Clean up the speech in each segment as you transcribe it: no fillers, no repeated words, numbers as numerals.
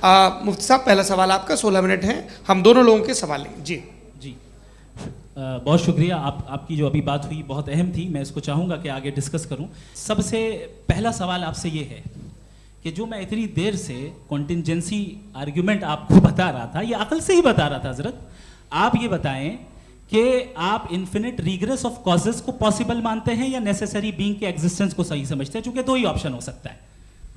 मुफ्ती साहब, पहला सवाल आपका, 16 मिनट हैं, हम दोनों लोगों के सवाल लेंगे। जी जी, बहुत शुक्रिया। आपकी जो अभी बात हुई बहुत अहम थी, मैं इसको चाहूँगा कि आगे डिस्कस करूँ। सबसे पहला सवाल आपसे ये है कि जो मैं इतनी देर से कॉन्टिंजेंसी आर्ग्यूमेंट आपको बता रहा था, ये अकल से ही बता रहा था हजरत, आप ये बताएं कि आप इन्फिनिट रिग्रेस ऑफ कॉजेस को पॉसिबल मानते हैं या नेसेसरी बीइंग के एग्जिस्टेंस को सही समझते हैं? चूंकि दो ही ऑप्शन हो सकता है,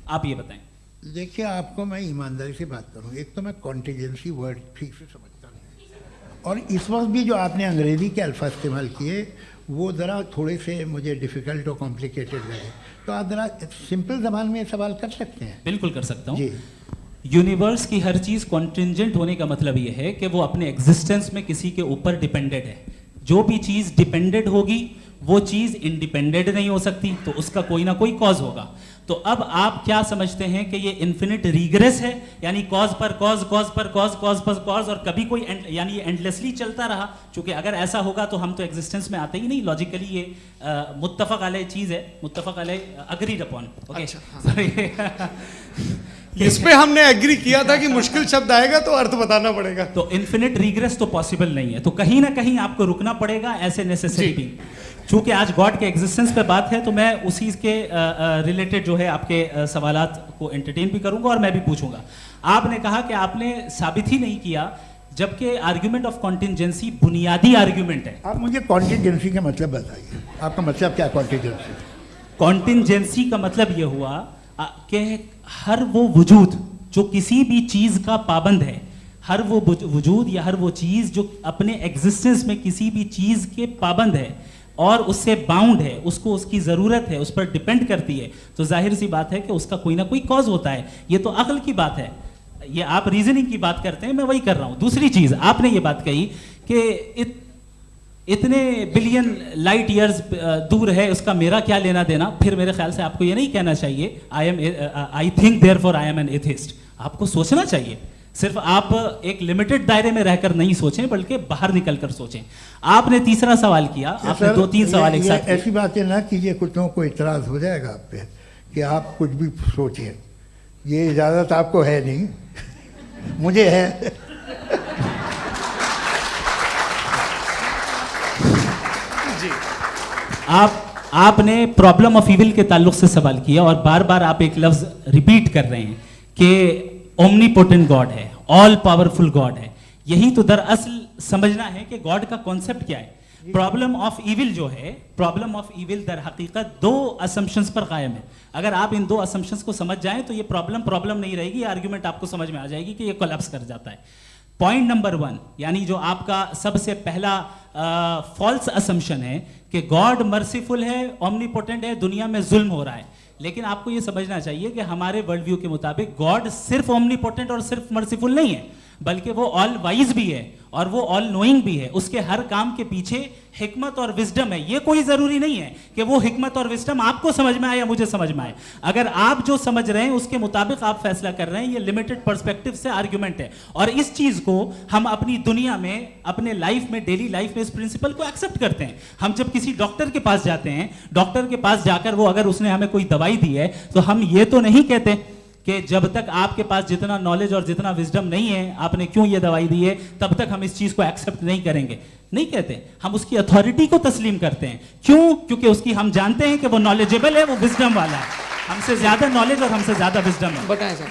आप ये बताएं। देखिए, आपको मैं ईमानदारी से बात करूं, एक तो मैं कॉन्टिजेंसी वर्ड ठीक से समझता नहीं, और इस वक्त भी जो आपने अंग्रेज़ी के अल्फाज इस्तेमाल किए वो ज़रा थोड़े से मुझे डिफ़िकल्ट और कॉम्प्लिकेटेड लगे, तो आप ज़रा सिंपल ज़बान में सवाल कर सकते हैं? बिल्कुल कर सकता हूँ जी। यूनिवर्स की हर चीज़ कॉन्टिंजेंट होने का मतलब ये है कि वो अपने एग्जिस्टेंस में किसी के ऊपर डिपेंडेंट है। जो भी चीज़ डिपेंडेंट होगी वो चीज़ इंडिपेंडेंट नहीं हो सकती, तो उसका कोई ना कोई कॉज होगा। तो अब आप क्या समझते हैं कि ये इन्फिनिट रिग्रेस है, यानी कॉज पर कॉज, कॉज पर कॉज, कॉज पर कॉज, और कभी कोई यानी ये एंडलेसली चलता रहा? क्योंकि अगर ऐसा होगा तो हम तो एग्जिस्टेंस में आते ही नहीं। लॉजिकली ये मुत्तफक अलैह चीज़ है, मुत्तफक अलैह, अग्रीड अपॉन। ओके, इस पे हमने एग्री किया था कि मुश्किल शब्द आएगा तो अर्थ बताना पड़ेगा। तो इन्फिनिट रिग्रेस तो पॉसिबल नहीं है, तो कहीं ना कहीं आपको रुकना पड़ेगा ऐसे नेसेसरी भी। चूंकि आज गॉड के एग्जिस्टेंस पे बात है, तो मैं उसी के रिलेटेड जो है आपके सवालात को एंटरटेन भी करूंगा और मैं भी पूछूंगा। आपने कहा कि आपने साबित ही नहीं किया, जबकि आर्ग्यूमेंट ऑफ कॉन्टिंजेंसी बुनियादी आर्ग्यूमेंट है। आप मुझे कॉन्टिजेंसी का मतलब बताइए, आपका मतलब क्या कॉन्टिजेंसी? कॉन्टिंजेंसी का मतलब ये हुआ कि हर वो वजूद जो किसी भी चीज़ का पाबंद है, हर वो वजूद या हर वो चीज़ जो अपने एग्जिस्टेंस में किसी भी चीज़ के पाबंद है और उससे बाउंड है, उसको उसकी ज़रूरत है, उस पर डिपेंड करती है, तो जाहिर सी बात है कि उसका कोई ना कोई कॉज होता है। ये तो अक्ल की बात है, ये आप रीजनिंग की बात करते हैं, मैं वही कर रहा हूँ। दूसरी चीज़, आपने ये बात कही कि इतने बिलियन लाइट ईयर्स दूर है, उसका मेरा क्या लेना देना। फिर मेरे ख्याल से आपको ये नहीं कहना चाहिए I think therefore I am an atheist. आपको सोचना चाहिए, सिर्फ आप एक लिमिटेड दायरे में रहकर नहीं सोचें, बल्कि बाहर निकलकर सोचें। आपने तीसरा सवाल किया, आपने 2-3 सवाल एक साथ। ऐसी बातें ना कीजिए, कुछ लोगों को इतराज़ हो जाएगा आप पे कि आप कुछ भी सोचें, ये इजाज़त आपको है नहीं, मुझे है। आपने प्रॉब्लम ऑफ इविल के ताल्लुक से सवाल किया और बार बार आप एक लफ्ज रिपीट कर रहे हैं कि ओमनीपोटेंट गॉड है, ऑल पावरफुल गॉड है। यही तो दरअसल समझना है कि गॉड का कॉन्सेप्ट क्या है। प्रॉब्लम ऑफ इविल जो है, प्रॉब्लम ऑफ इविल दर हकीकत 2 असम्पशंस पर कायम है। अगर आप इन 2 असम्पशंस को समझ जाएं तो ये प्रॉब्लम नहीं रहेगी, आर्ग्यूमेंट आपको समझ में आ जाएगी कि ये कोलैप्स कर जाता है। पॉइंट नंबर 1, यानी जो आपका सबसे पहला फॉल्स असम्पशन है कि गॉड मर्सीफुल है, ओमनीपोटेंट है, दुनिया में जुल्म हो रहा है। लेकिन आपको ये समझना चाहिए कि हमारे वर्ल्ड व्यू के मुताबिक गॉड सिर्फ ओमनीपोटेंट और सिर्फ मर्सीफुल नहीं है, बल्कि वो ऑल वाइज भी है और वो ऑल नोइंग भी है। उसके हर काम के पीछे हिकमत और विजडम है। ये कोई जरूरी नहीं है कि वो हिकमत और विजडम आपको समझ में आए या मुझे समझ में आए। अगर आप जो समझ रहे हैं उसके मुताबिक आप फैसला कर रहे हैं, ये लिमिटेड पर्सपेक्टिव से आर्ग्यूमेंट है। और इस चीज को हम अपनी दुनिया में, अपने लाइफ में, डेली लाइफ में इस प्रिंसिपल को एक्सेप्ट करते हैं। हम जब किसी डॉक्टर के पास जाते हैं, डॉक्टर के पास जाकर वो अगर उसने हमें कोई दवाई दी है, तो हम ये तो नहीं कहते कि जब तक आपके पास जितना नॉलेज और जितना विजडम नहीं है, आपने क्यों ये दवाई दी है, तब तक हम इस चीज को एक्सेप्ट नहीं करेंगे। नहीं कहते, हम उसकी अथॉरिटी को तस्लीम करते हैं। क्यों? क्योंकि उसकी हम जानते हैं कि वो नॉलेजेबल है, वो विजडम वाला है, हमसे ज्यादा नॉलेज और हमसे ज्यादा विजडम है। बताएं सर।